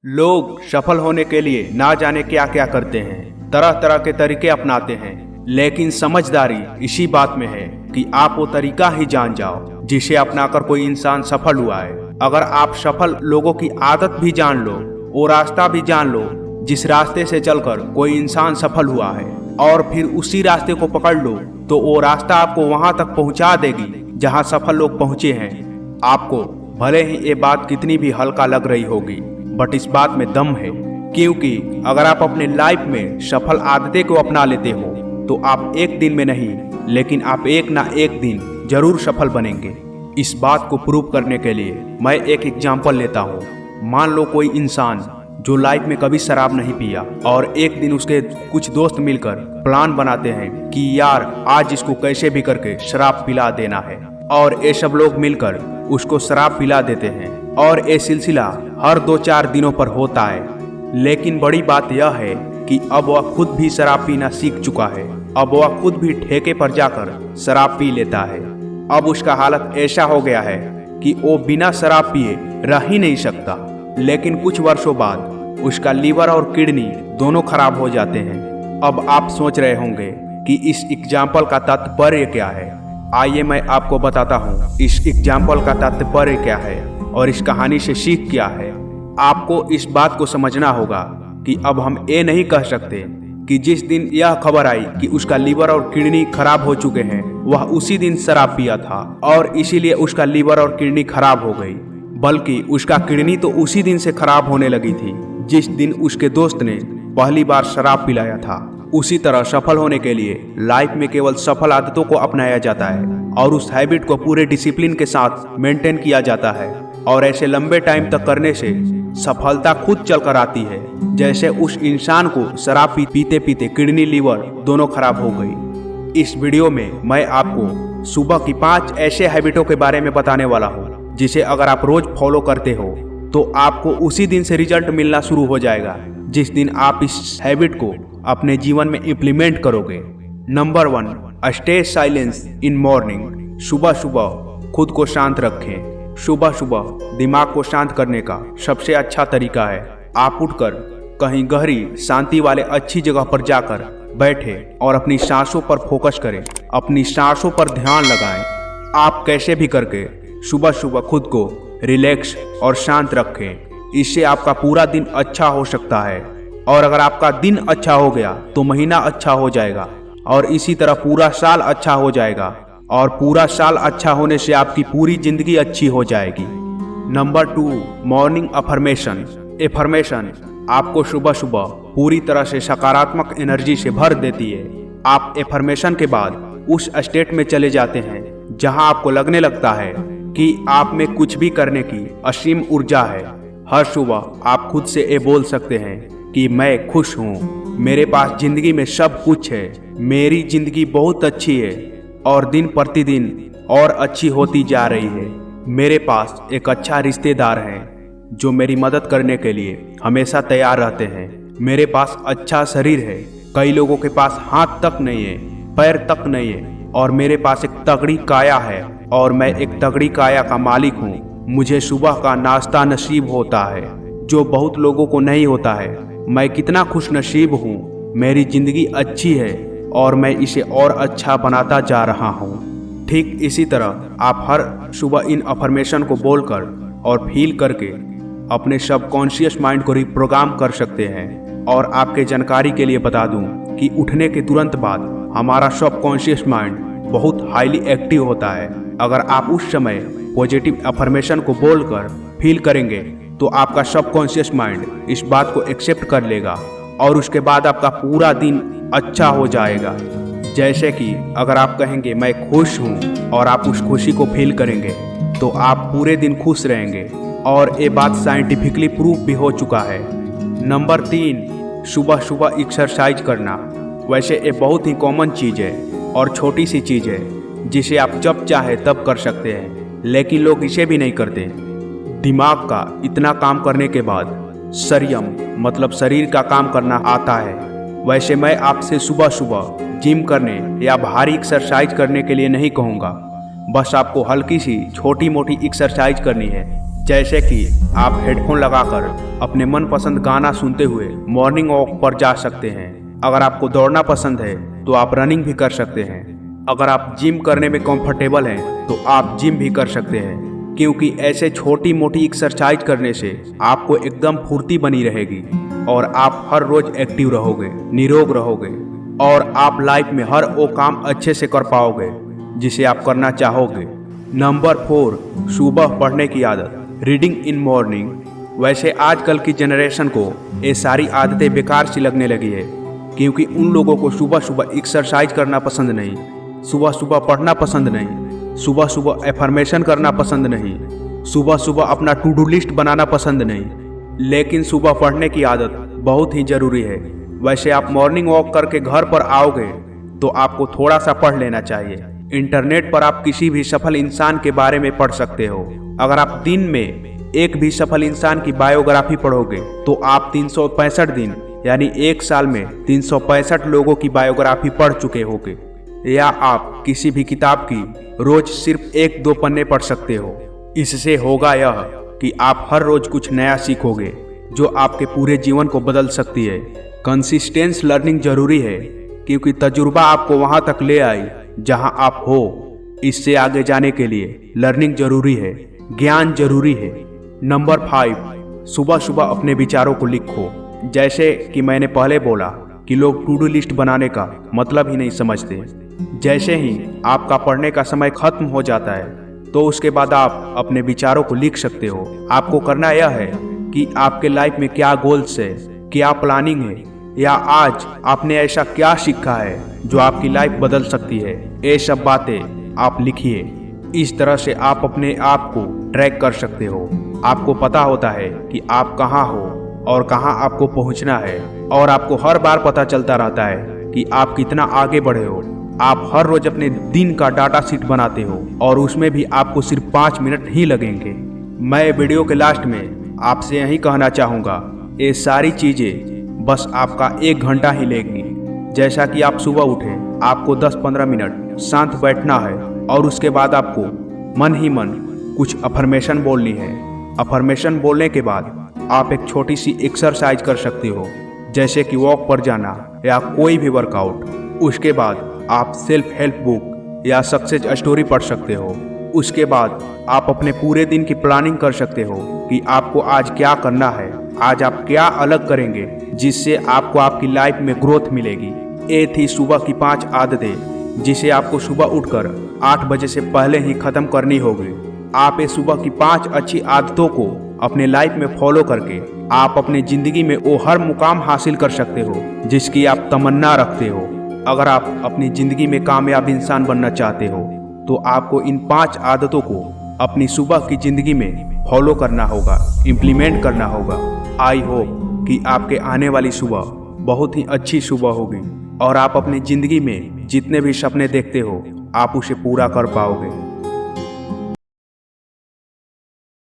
लोग सफल होने के लिए ना जाने क्या क्या करते हैं, तरह तरह के तरीके अपनाते हैं, लेकिन समझदारी इसी बात में है कि आप वो तरीका ही जान जाओ जिसे अपनाकर कोई इंसान सफल हुआ है। अगर आप सफल लोगों की आदत भी जान लो, वो रास्ता भी जान लो जिस रास्ते से चलकर कोई इंसान सफल हुआ है, और फिर उसी रास्ते को पकड़ लो, तो वो रास्ता आपको वहां तक पहुंचा देगी जहां सफल लोग पहुंचे हैं। आपको भले ही ये बात कितनी भी हल्का लग रही होगी, बट इस बात में दम है, क्योंकि अगर आप अपने लाइफ में सफल आदतें को अपना लेते हो तो आप एक दिन में नहीं, लेकिन आप एक ना एक दिन जरूर सफल बनेंगे। इस बात को प्रूव करने के लिए मैं एक एग्जाम्पल लेता हूँ। मान लो कोई इंसान जो लाइफ में कभी शराब नहीं पिया, और एक दिन उसके कुछ दोस्त मिलकर प्लान बनाते हैं कि यार आज इसको कैसे भी करके शराब पिला देना है, और ये सब लोग मिलकर उसको शराब पिला देते हैं, और ये सिलसिला हर 2-4 दिनों पर होता है। लेकिन बड़ी बात यह है कि अब वह खुद भी शराब पीना सीख चुका है। अब वह खुद भी ठेके पर जाकर शराब पी लेता है। अब उसका हालत ऐसा हो गया है कि वो बिना शराब पिए रह ही नहीं सकता। लेकिन कुछ वर्षों बाद उसका लीवर और किडनी दोनों खराब हो जाते हैं। अब आप सोच रहे होंगे कि इस एग्जाम्पल का तात्पर्य क्या है। आइए मैं आपको बताता हूँ इस एग्जाम्पल का तात्पर्य क्या है और इस कहानी से सीख क्या है। आपको इस बात को समझना होगा कि अब हम ये नहीं कह सकते कि जिस दिन यह खबर आई कि उसका लीवर और किडनी खराब हो चुके हैं, वह उसी दिन शराब पिया था और इसीलिए उसका लीवर और किडनी खराब हो गई, बल्कि उसका किडनी तो उसी दिन से खराब होने लगी थी जिस दिन उसके दोस्त ने पहली बार शराब पिलाया था। उसी तरह सफल होने के लिए लाइफ में केवल सफल आदतों को अपनाया जाता है और उस हैबिट को पूरे डिसिप्लिन के साथ मेंटेन किया जाता है, और ऐसे लंबे टाइम तक करने से सफलता खुद चलकर आती है। जैसे उस इंसान को शराब पीते पीते किडनी लीवर दोनों खराब हो गई। इस वीडियो में मैं आपको सुबह की 5 ऐसे हैबिटों के बारे में बताने वाला हूँ जिसे अगर आप रोज फॉलो करते हो तो आपको उसी दिन से रिजल्ट मिलना शुरू हो जाएगा जिस दिन आप इस हैबिट को अपने जीवन में इम्प्लीमेंट करोगे। Number 1, stay silence in morning. सुबह सुबह खुद को शांत रखें। सुबह सुबह दिमाग को शांत करने का सबसे अच्छा तरीका है आप उठकर कहीं गहरी शांति वाले अच्छी जगह पर जाकर बैठे और अपनी सांसों पर फोकस करें, अपनी सांसों पर ध्यान लगाएं। आप कैसे भी करके सुबह सुबह खुद को रिलैक्स और शांत रखें। इससे आपका पूरा दिन अच्छा हो सकता है, और अगर आपका दिन अच्छा हो गया तो महीना अच्छा हो जाएगा, और इसी तरह पूरा साल अच्छा हो जाएगा, और पूरा साल अच्छा होने से आपकी पूरी जिंदगी अच्छी हो जाएगी। Number 2, morning affirmation. एफर्मेशन आपको सुबह सुबह पूरी तरह से सकारात्मक एनर्जी से भर देती है। आप एफर्मेशन के बाद उस स्टेट में चले जाते हैं जहां आपको लगने लगता है कि आप में कुछ भी करने की असीम ऊर्जा है। हर सुबह आप खुद से ये बोल सकते हैं कि मैं खुश हूँ, मेरे पास जिंदगी में सब कुछ है, मेरी जिंदगी बहुत अच्छी है और दिन प्रतिदिन और अच्छी होती जा रही है। मेरे पास एक अच्छा रिश्तेदार है जो मेरी मदद करने के लिए हमेशा तैयार रहते हैं। मेरे पास अच्छा शरीर है, कई लोगों के पास हाथ तक नहीं है, पैर तक नहीं है, और मेरे पास एक तगड़ी काया है और मैं एक तगड़ी काया का मालिक हूँ। मुझे सुबह का नाश्ता नसीब होता है जो बहुत लोगों को नहीं होता है। मैं कितना खुश नसीब हूँ, मेरी जिंदगी अच्छी है और मैं इसे और अच्छा बनाता जा रहा हूँ। ठीक इसी तरह आप हर सुबह इन अफर्मेशन को बोलकर और फील करके अपने सबकॉन्शियस माइंड को रिप्रोग्राम कर सकते हैं। और आपके जानकारी के लिए बता दूं कि उठने के तुरंत बाद हमारा सबकॉन्शियस माइंड बहुत हाईली एक्टिव होता है। अगर आप उस समय पॉजिटिव अफर्मेशन को बोलकर फील करेंगे तो आपका सबकॉन्शियस माइंड इस बात को एक्सेप्ट कर लेगा और उसके बाद आपका पूरा दिन अच्छा हो जाएगा। जैसे कि अगर आप कहेंगे मैं खुश हूँ और आप उस खुशी को फील करेंगे तो आप पूरे दिन खुश रहेंगे, और ये बात साइंटिफिकली प्रूफ भी हो चुका है। नंबर 3, सुबह सुबह एक्सरसाइज करना। वैसे ये बहुत ही कॉमन चीज़ है और छोटी सी चीज़ है जिसे आप जब चाहे तब कर सकते हैं, लेकिन लोग इसे भी नहीं करते। दिमाग का इतना काम करने के बाद संयम मतलब शरीर का काम करना आता है। वैसे मैं आपसे सुबह सुबह जिम करने या भारी एक्सरसाइज करने के लिए नहीं कहूँगा, बस आपको हल्की सी छोटी मोटी एक्सरसाइज करनी है, जैसे कि आप हेडफोन लगाकर अपने मनपसंद गाना सुनते हुए मॉर्निंग वॉक पर जा सकते हैं। अगर आपको दौड़ना पसंद है तो आप रनिंग भी कर सकते हैं। अगर आप जिम करने में कंफर्टेबल हैं तो आप जिम भी कर सकते हैं, क्योंकि ऐसे छोटी मोटी एक्सरसाइज करने से आपको एकदम फुर्ती बनी रहेगी और आप हर रोज एक्टिव रहोगे, निरोग रहोगे और आप लाइफ में हर वो काम अच्छे से कर पाओगे जिसे आप करना चाहोगे। नंबर 4, सुबह पढ़ने की आदत, रीडिंग इन मॉर्निंग। वैसे आजकल की जनरेशन को ये सारी आदतें बेकार सी लगने लगी है, क्योंकि उन लोगों को सुबह सुबह एक्सरसाइज करना पसंद नहीं, सुबह सुबह पढ़ना पसंद नहीं, सुबह सुबह एफर्मेशन करना पसंद नहीं, सुबह सुबह अपना टू डू लिस्ट बनाना पसंद नहीं। लेकिन सुबह पढ़ने की आदत बहुत ही ज़रूरी है। वैसे आप मॉर्निंग वॉक करके घर पर आओगे तो आपको थोड़ा सा पढ़ लेना चाहिए। इंटरनेट पर आप किसी भी सफल इंसान के बारे में पढ़ सकते हो। अगर आप दिन में एक भी सफल इंसान की बायोग्राफी पढ़ोगे तो आप 365 दिन यानी एक साल में 365 लोगों की बायोग्राफी पढ़ चुके होगे। या आप किसी भी किताब की रोज सिर्फ 1-2 पन्ने पढ़ सकते हो। इससे होगा यह कि आप हर रोज कुछ नया सीखोगे जो आपके पूरे जीवन को बदल सकती है। कंसिस्टेंस लर्निंग जरूरी है, क्योंकि तजुर्बा आपको वहां तक ले आई जहां आप हो। इससे आगे जाने के लिए लर्निंग जरूरी है, ज्ञान जरूरी है। नंबर 5, सुबह सुबह अपने विचारों को लिखो। जैसे कि मैंने पहले बोला कि लोग टू डू लिस्ट बनाने का मतलब ही नहीं समझते। जैसे ही आपका पढ़ने का समय खत्म हो जाता है तो उसके बाद आप अपने विचारों को लिख सकते हो। आपको करना यह है कि आपके लाइफ में क्या गोल्स है, क्या प्लानिंग है, या आज आपने ऐसा क्या सीखा है जो आपकी लाइफ बदल सकती है। ये सब बातें आप लिखिए। इस तरह से आप अपने आप को ट्रैक कर सकते हो। आपको पता होता है कि आप कहाँ हो और कहाँ आपको पहुँचना है, और आपको हर बार पता चलता रहता है कि आप कितना आगे बढ़े हो। आप हर रोज अपने दिन का डाटा शीट बनाते हो और उसमें भी आपको सिर्फ 5 मिनट ही लगेंगे। मैं वीडियो के लास्ट में आपसे यही कहना चाहूँगा, ये सारी चीज़ें बस आपका 1 घंटा ही लेगी। जैसा कि आप सुबह उठें, आपको 10-15 मिनट शांत बैठना है और उसके बाद आपको मन ही मन कुछ अफर्मेशन बोलनी है। अफर्मेशन बोलने के बाद आप एक छोटी सी एक्सरसाइज कर सकते हो, जैसे कि वॉक पर जाना या कोई भी वर्कआउट। उसके बाद आप सेल्फ हेल्प बुक या सक्सेस स्टोरी पढ़ सकते हो। उसके बाद आप अपने पूरे दिन की प्लानिंग कर सकते हो कि आपको आज क्या करना है, आज आप क्या अलग करेंगे जिससे आपको आपकी लाइफ में ग्रोथ मिलेगी। ये थी सुबह की 5 आदतें जिसे आपको सुबह उठकर 8 बजे से पहले ही खत्म करनी होगी। आप ये सुबह की 5 अच्छी आदतों को अपने लाइफ में फॉलो करके आप अपनी जिंदगी में वो हर मुकाम हासिल कर सकते हो जिसकी आप तमन्ना रखते हो। अगर आप अपनी जिंदगी में कामयाब इंसान बनना चाहते हो तो आपको इन 5 आदतों को अपनी सुबह की जिंदगी में फॉलो करना होगा, इम्प्लीमेंट करना होगा। आई होप कि आपके आने वाली सुबह बहुत ही अच्छी सुबह होगी और आप अपनी जिंदगी में जितने भी सपने देखते हो आप उसे पूरा कर पाओगे।